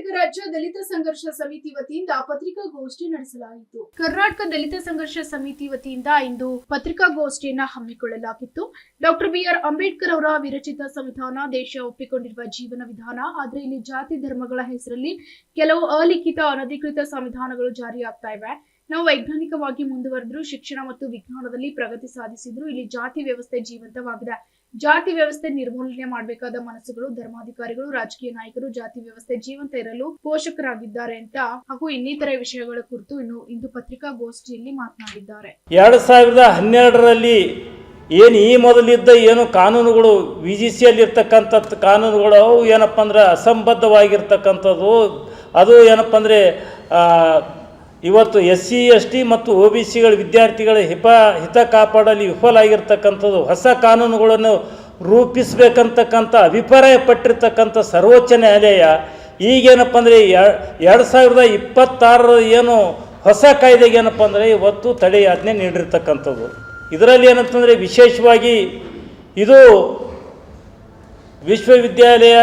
ಕರ್ನಾಟಕ ರಾಜ್ಯ ದಲಿತ ಸಂಘರ್ಷ ಸಮಿತಿ ವತಿಯಿಂದ ಪತ್ರಿಕಾಗೋಷ್ಠಿ ನಡೆಸಲಾಯಿತು. ಕರ್ನಾಟಕ ದಲಿತ ಸಂಘರ್ಷ ಸಮಿತಿ ವತಿಯಿಂದ ಇಂದು ಪತ್ರಿಕಾಗೋಷ್ಠಿಯನ್ನು ಹಮ್ಮಿಕೊಳ್ಳಲಾಗಿತ್ತು. Doctor B R. ಅಂಬೇಡ್ಕರ್ ಅವರ ವಿರಚಿತ ಸಂವಿಧಾನ ದೇಶ ಒಪ್ಪಿಕೊಂಡಿರುವ ಜೀವನ ವಿಧಾನ. ಆದರೆ ಇಲ್ಲಿ ಜಾತಿ ಧರ್ಮಗಳ ಹೆಸರಲ್ಲಿ ಕೆಲವು ಅಲಿಖಿತ ಅನಧಿಕೃತ ಸಂವಿಧಾನಗಳು ಜಾರಿಯಾಗ್ತಾ ಇವೆ. ನಾವು ವೈಜ್ಞಾನಿಕವಾಗಿ ಮುಂದುವರೆದ್ರು, ಶಿಕ್ಷಣ ಮತ್ತು ವಿಜ್ಞಾನದಲ್ಲಿ ಪ್ರಗತಿ ಸಾಧಿಸಿದ್ರು. ಇಲ್ಲಿ ಜಾತಿ ವ್ಯವಸ್ಥೆ ಜೀವಂತವಾಗಿದೆ. ಜಾತಿ ವ್ಯವಸ್ಥೆ ನಿರ್ಮೂಲನೆ ಮಾಡಬೇಕಾದ ಮನಸ್ಸುಗಳು, ಧರ್ಮಾಧಿಕಾರಿಗಳು, ರಾಜಕೀಯ ನಾಯಕರು ಜಾತಿ ವ್ಯವಸ್ಥೆ ಜೀವಂತ ಇರಲು ಪೋಷಕರಾಗಿದ್ದಾರೆ ಅಂತ ಹಾಗೂ ಇನ್ನಿತರ ವಿಷಯಗಳ ಕುರಿತು ಇಂದು ಪತ್ರಿಕಾಗೋಷ್ಠಿಯಲ್ಲಿ ಮಾತನಾಡಿದ್ದಾರೆ. 2012ರಲ್ಲಿ ಏನು ಈ ಮೊದಲಿದ್ದ ಏನು ಕಾನೂನುಗಳು ವಿಜಿಸಿಯಲ್ಲಿ ಇರ್ತಕ್ಕಂಥ ಕಾನೂನುಗಳು ಅವು ಏನಪ್ಪ ಅಂದ್ರೆ ಅಸಂಬದ್ಧವಾಗಿರ್ತಕ್ಕಂಥದ್ದು. ಅದು ಏನಪ್ಪ ಅಂದರೆ ಇವತ್ತು SC ST ಮತ್ತು OBCಗಳ ವಿದ್ಯಾರ್ಥಿಗಳ ಹಿತ ಕಾಪಾಡಲು ವಿಫಲ ಆಗಿರ್ತಕ್ಕಂಥದ್ದು. ಹೊಸ ಕಾನೂನುಗಳನ್ನು ರೂಪಿಸಬೇಕಂತಕ್ಕಂಥ ಅಭಿಪ್ರಾಯ ಪಟ್ಟಿರ್ತಕ್ಕಂಥ ಸರ್ವೋಚ್ಚ ನ್ಯಾಯಾಲಯ ಈಗೇನಪ್ಪ ಅಂದರೆ 2026 ಏನು ಹೊಸ ಕಾಯ್ದೆಗೆ ಏನಪ್ಪ ಅಂದರೆ ಇವತ್ತು ತಡೆಯಾಜ್ಞೆ ನೀಡಿರ್ತಕ್ಕಂಥದ್ದು. ಇದರಲ್ಲಿ ಏನಂತಂದರೆ ವಿಶೇಷವಾಗಿ ಇದು ವಿಶ್ವವಿದ್ಯಾಲಯ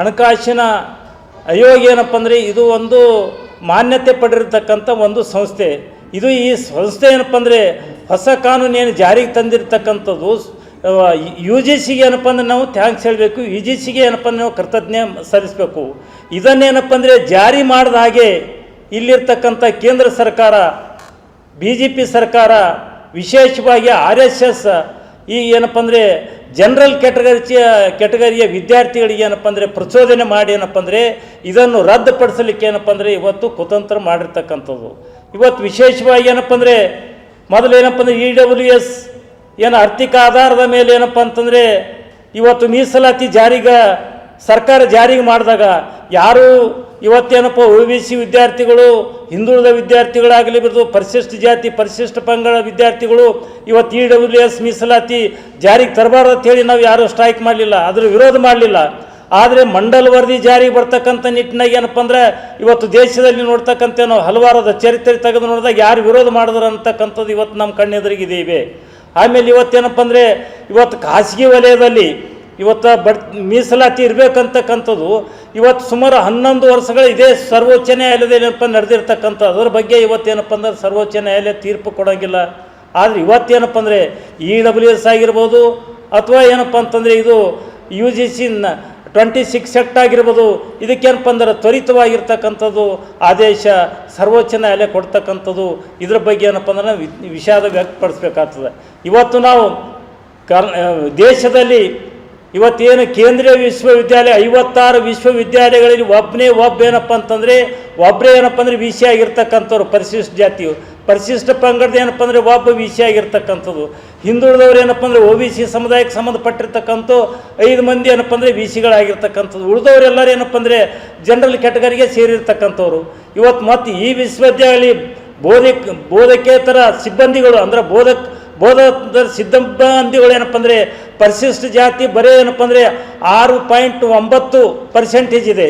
ಹಣಕಾಸಿನ ಆಯೋಗ ಏನಪ್ಪ ಅಂದರೆ ಇದು ಒಂದು ಮಾನ್ಯತೆ ಪಡೆದಿರ್ತಕ್ಕಂಥ ಒಂದು ಸಂಸ್ಥೆ. ಇದು ಈ ಸಂಸ್ಥೆ ಏನಪ್ಪ ಅಂದರೆ ಹೊಸ ಕಾನೂನು ಏನು ಜಾರಿಗೆ ತಂದಿರತಕ್ಕಂಥದ್ದು UGCಗೆ ಏನಪ್ಪ ಅಂದರೆ ನಾವು ಥ್ಯಾಂಕ್ಸ್ ಹೇಳಬೇಕು. UGCಗೆ ಏನಪ್ಪ ಅಂದರೆ ನಾವು ಕೃತಜ್ಞ ಸಲ್ಲಿಸಬೇಕು. ಇದನ್ನೇನಪ್ಪ ಅಂದರೆ ಜಾರಿ ಮಾಡಿದ ಹಾಗೆ ಇಲ್ಲಿರ್ತಕ್ಕಂಥ ಕೇಂದ್ರ ಸರ್ಕಾರ, BJP ಸರ್ಕಾರ, ವಿಶೇಷವಾಗಿ RSS ಈ ಏನಪ್ಪ ಅಂದರೆ ಜನರಲ್ ಕೆಟಗರಿಯ ವಿದ್ಯಾರ್ಥಿಗಳಿಗೆ ಏನಪ್ಪ ಅಂದರೆ ಪ್ರಚೋದನೆ ಮಾಡಿ ಏನಪ್ಪ ಅಂದರೆ ಇದನ್ನು ರದ್ದುಪಡಿಸಲಿಕ್ಕೆ ಏನಪ್ಪ ಅಂದರೆ ಇವತ್ತು ಕುತಂತ್ರ ಮಾಡಿರ್ತಕ್ಕಂಥದ್ದು. ಇವತ್ತು ವಿಶೇಷವಾಗಿ ಏನಪ್ಪ ಅಂದರೆ ಮೊದಲು ಏನಪ್ಪ ಅಂದರೆ EWS ಏನು ಆರ್ಥಿಕ ಆಧಾರದ ಮೇಲೆ ಏನಪ್ಪ ಅಂತಂದರೆ ಇವತ್ತು ಮೀಸಲಾತಿ ಸರ್ಕಾರ ಜಾರಿಗೆ ಮಾಡಿದಾಗ ಯಾರು ಇವತ್ತೇನಪ್ಪ OBC ವಿದ್ಯಾರ್ಥಿಗಳು, ಹಿಂದುಳಿದ ವಿದ್ಯಾರ್ಥಿಗಳಾಗಲಿ ಬಿಡ್ದು, ಪರಿಶಿಷ್ಟ ಜಾತಿ ಪರಿಶಿಷ್ಟ ಪಂಗಡ ವಿದ್ಯಾರ್ಥಿಗಳು ಇವತ್ತು EWS ಮೀಸಲಾತಿ ಜಾರಿಗೆ ತರಬಾರ್ದು ಅಂತೇಳಿ ನಾವು ಯಾರೂ ಸ್ಟ್ರೈಕ್ ಮಾಡಲಿಲ್ಲ, ಅದರ ವಿರೋಧ ಮಾಡಲಿಲ್ಲ. ಆದರೆ ಮಂಡಲ್ ವರದಿ ಜಾರಿಗೆ ಬರ್ತಕ್ಕಂಥ ನಿಟ್ಟಿನಾಗ ಏನಪ್ಪ ಅಂದರೆ ಇವತ್ತು ದೇಶದಲ್ಲಿ ನೋಡ್ತಕ್ಕಂಥ ನಾವು ಹಲವಾರದ ಚರಿತ್ರೆ ತೆಗೆದು ನೋಡಿದಾಗ ಯಾರು ವಿರೋಧ ಮಾಡಿದ್ರು ಅಂತಕ್ಕಂಥದ್ದು ಇವತ್ತು ನಮ್ಮ ಕಣ್ಣೆದುರಿಗಿದ್ದೀವಿ. ಆಮೇಲೆ ಇವತ್ತೇನಪ್ಪ ಅಂದರೆ ಇವತ್ತು ಖಾಸಗಿ ವಲಯದಲ್ಲಿ ಇವತ್ತು ಮೀಸಲಾತಿ ಇರಬೇಕಂತಕ್ಕಂಥದ್ದು ಇವತ್ತು ಸುಮಾರು 11 ವರ್ಷಗಳು ಇದೇ ಸರ್ವೋಚ್ಚ ನ್ಯಾಯಾಲಯದಲ್ಲಿ ಏನಪ್ಪ ನಡೆದಿರ್ತಕ್ಕಂಥ ಅದರ ಬಗ್ಗೆ ಇವತ್ತೇನಪ್ಪ ಅಂದ್ರೆ ಸರ್ವೋಚ್ಚ ನ್ಯಾಯಾಲಯ ತೀರ್ಪು ಕೊಡೋಂಗಿಲ್ಲ. ಆದರೆ ಇವತ್ತೇನಪ್ಪ ಅಂದರೆ EWS ಆಗಿರ್ಬೋದು ಅಥವಾ ಏನಪ್ಪ ಅಂತಂದರೆ ಇದು UGC 26 ಆಕ್ಟ್ ಆಗಿರ್ಬೋದು, ಇದಕ್ಕೇನಪ್ಪ ಅಂದ್ರೆ ತ್ವರಿತವಾಗಿರ್ತಕ್ಕಂಥದ್ದು ಆದೇಶ ಸರ್ವೋಚ್ಚ ನ್ಯಾಯಾಲಯ ಕೊಡ್ತಕ್ಕಂಥದ್ದು. ಇದ್ರ ಬಗ್ಗೆ ಏನಪ್ಪ ಅಂದ್ರೆ ವಿಷಾದ ವ್ಯಕ್ತಪಡಿಸ್ಬೇಕಾಗ್ತದೆ. ಇವತ್ತು ನಾವು ದೇಶದಲ್ಲಿ ಇವತ್ತೇನು ಕೇಂದ್ರೀಯ ವಿಶ್ವವಿದ್ಯಾಲಯ 56 ವಿಶ್ವವಿದ್ಯಾಲಯಗಳಲ್ಲಿ ಒಬ್ಬ ಏನಪ್ಪ ಅಂದರೆ VC ಆಗಿರ್ತಕ್ಕಂಥವ್ರು ಪರಿಶಿಷ್ಟ ಜಾತಿಯು, ಪರಿಶಿಷ್ಟ ಪಂಗಡದ ಏನಪ್ಪ ಅಂದರೆ ಒಬ್ಬ VC ಆಗಿರ್ತಕ್ಕಂಥದ್ದು. ಹಿಂದುಳಿದವ್ರು ಏನಪ್ಪ ಅಂದರೆ OBC ಸಮುದಾಯಕ್ಕೆ ಸಂಬಂಧಪಟ್ಟಿರ್ತಕ್ಕಂಥ 5 ಮಂದಿ ಏನಪ್ಪ ಅಂದರೆ VCಗಳಾಗಿರ್ತಕ್ಕಂಥದ್ದು. ಉಳಿದವರೆಲ್ಲರೂ ಏನಪ್ಪ ಅಂದರೆ ಜನರಲ್ ಕೆಟಗರಿಗೆ ಸೇರಿರ್ತಕ್ಕಂಥವ್ರು. ಇವತ್ತು ಮತ್ತು ಈ ವಿಶ್ವವಿದ್ಯಾಲಯ ಬೋಧಕೇತರ ಸಿಬ್ಬಂದಿಗಳು ಅಂದರೆ ಬೋಧಕ ಸಿಬ್ಬಂದಿಗಳು ಏನಪ್ಪ ಅಂದರೆ ಪರಿಶಿಷ್ಟ ಜಾತಿ ಬರೀ ಏನಪ್ಪ ಅಂದರೆ 6.9% ಇದೆ.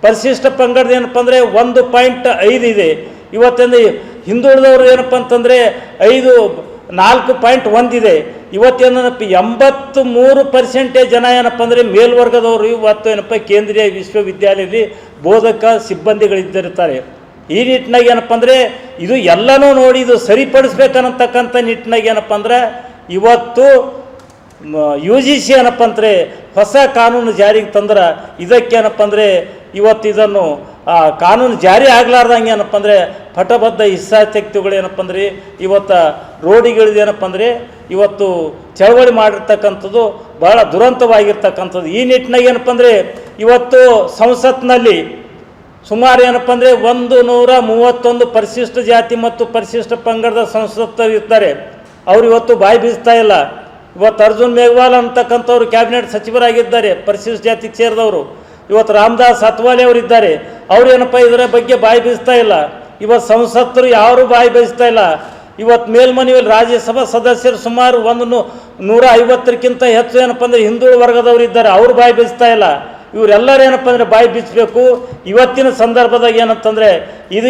ಪರಿಶಿಷ್ಟ ಪಂಗಡದ ಏನಪ್ಪ ಅಂದರೆ 1.5 ಇದೆ. ಇವತ್ತಂದ್ರೆ ಹಿಂದುಳಿದವರು ಏನಪ್ಪ ಅಂತಂದರೆ 4.1 ಇದೆ. ಇವತ್ತೇನಪ್ಪ 83% ಜನ ಏನಪ್ಪ ಅಂದರೆ ಮೇಲ್ವರ್ಗದವರು ಇವತ್ತು ಏನಪ್ಪ ಕೇಂದ್ರೀಯ ವಿಶ್ವವಿದ್ಯಾಲಯದಲ್ಲಿ ಬೋಧಕ ಸಿಬ್ಬಂದಿಗಳಿದ್ದಿರ್ತಾರೆ. ಈ ನಿಟ್ಟಿನಾಗ ಏನಪ್ಪ ಅಂದರೆ ಇದು ಎಲ್ಲನೂ ನೋಡಿ ಇದು ಸರಿಪಡಿಸ್ಬೇಕನ್ನತಕ್ಕಂಥ ನಿಟ್ಟಿನಾಗ ಏನಪ್ಪ ಅಂದ್ರೆ ಇವತ್ತು UGC ಏನಪ್ಪ ಅಂದರೆ ಹೊಸ ಕಾನೂನು ಜಾರಿಗೆ ತಂದ್ರೆ ಇದಕ್ಕೇನಪ್ಪ ಅಂದರೆ ಇವತ್ತು ಇದನ್ನು ಕಾನೂನು ಜಾರಿ ಆಗಲಾರ್ದಂಗೆ ಏನಪ್ಪ ಅಂದರೆ ಪಟಬದ್ಧ ಹಿತಾಸಕ್ತಿಗಳು ಏನಪ್ಪ ಅಂದರೆ ಇವತ್ತು ರೋಡಿಗಳಿದು ಏನಪ್ಪ ಅಂದರೆ ಇವತ್ತು ಚಳವಳಿ ಮಾಡಿರ್ತಕ್ಕಂಥದ್ದು ಭಾಳ ದುರಂತವಾಗಿರ್ತಕ್ಕಂಥದ್ದು. ಈ ನಿಟ್ಟಿನಾಗ ಏನಪ್ಪ ಅಂದರೆ ಇವತ್ತು ಸಂಸತ್ನಲ್ಲಿ ಸುಮಾರು ಏನಪ್ಪ ಅಂದರೆ 131 ಪರಿಶಿಷ್ಟ ಜಾತಿ ಮತ್ತು ಪರಿಶಿಷ್ಟ ಪಂಗಡದ ಸಂಸದರು ಇರ್ತಾರೆ. ಅವರು ಇವತ್ತು ಬಾಯಿ ಬೀಸ್ತಾ ಇಲ್ಲ. ಇವತ್ತು ಅರ್ಜುನ್ ಮೇಘವಾಲ್ ಅಂತಕ್ಕಂಥವ್ರು ಕ್ಯಾಬಿನೆಟ್ ಸಚಿವರಾಗಿದ್ದಾರೆ, ಪರಿಶಿಷ್ಟ ಜಾತಿಗೆ ಸೇರಿದವರು. ಇವತ್ತು ರಾಮದಾಸ್ ಅತ್ವಾಲೆ ಅವರಿದ್ದಾರೆ, ಅವರು ಏನಪ್ಪ ಇದರ ಬಗ್ಗೆ ಬಾಯಿ ಬೀಸ್ತಾ ಇಲ್ಲ. ಇವತ್ತು ಸಂಸದರು ಯಾರು ಬಾಯಿ ಬೀಸ್ತಾ ಇಲ್ಲ. ಇವತ್ತು ಮೇಲ್ಮನೆಯಲ್ಲಿ ರಾಜ್ಯಸಭಾ ಸದಸ್ಯರು ಸುಮಾರು 150ಕ್ಕಿಂತ ಹೆಚ್ಚು ಏನಪ್ಪ ಅಂದರೆ ಹಿಂದುಳಿದ ವರ್ಗದವರು ಇದ್ದಾರೆ, ಅವರು ಬಾಯಿ ಬೀಸ್ತಾ ಇಲ್ಲ. ಇವರೆಲ್ಲರೂ ಏನಪ್ಪ ಅಂದರೆ ಬಾಯಿ ಬಿಚ್ಚಬೇಕು. ಇವತ್ತಿನ ಸಂದರ್ಭದಾಗ ಏನಂತಂದರೆ ಇದು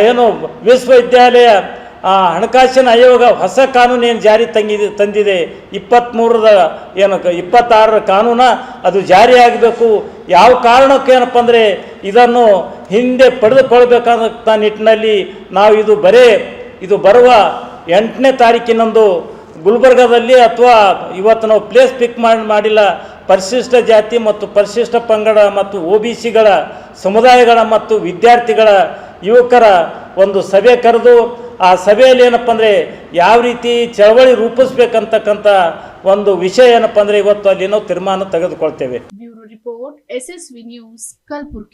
ಏನು ವಿಶ್ವವಿದ್ಯಾಲಯ ಹಣಕಾಸಿನ ಆಯೋಗ ಹೊಸ ಕಾನೂನು ಏನು ಜಾರಿ ತಂದಿದೆ 26 ಕಾನೂನು ಅದು ಜಾರಿ ಆಗಬೇಕು. ಯಾವ ಕಾರಣಕ್ಕೆ ಏನಪ್ಪ ಅಂದರೆ ಇದನ್ನು ಹಿಂದೆ ಪಡೆದುಕೊಳ್ಬೇಕಾದಂಥ ನಿಟ್ಟಿನಲ್ಲಿ ನಾವು ಇದು ಬರುವ 8ನೇ ತಾರೀಕಿನಂದು ಗುಲ್ಬರ್ಗಾದಲ್ಲಿ ಅಥವಾ ಇವತ್ತು ನಾವು ಪ್ಲೇಸ್ ಪಿಕ್ ಮಾಡಿಲ್ಲ, ಪರಿಶಿಷ್ಟ ಜಾತಿ ಮತ್ತು ಪರಿಶಿಷ್ಟ ಪಂಗಡ ಮತ್ತು OBCಗಳ ಸಮುದಾಯಗಳ ಮತ್ತು ವಿದ್ಯಾರ್ಥಿಗಳ ಯುವಕರ ಒಂದು ಸಭೆ ಕರೆದು ಆ ಸಭೆಯಲ್ಲಿ ಏನಪ್ಪ ಅಂದರೆ ಯಾವ ರೀತಿ ಚಳವಳಿ ರೂಪಿಸ್ಬೇಕಂತಕ್ಕಂಥ ಒಂದು ವಿಷಯ ಏನಪ್ಪ ಅಂದರೆ ಇವತ್ತು ಅಲ್ಲಿ ನಾವು ತೀರ್ಮಾನ ತೆಗೆದುಕೊಳ್ತೇವೆ. Bureau report SSV news Kalaburagi.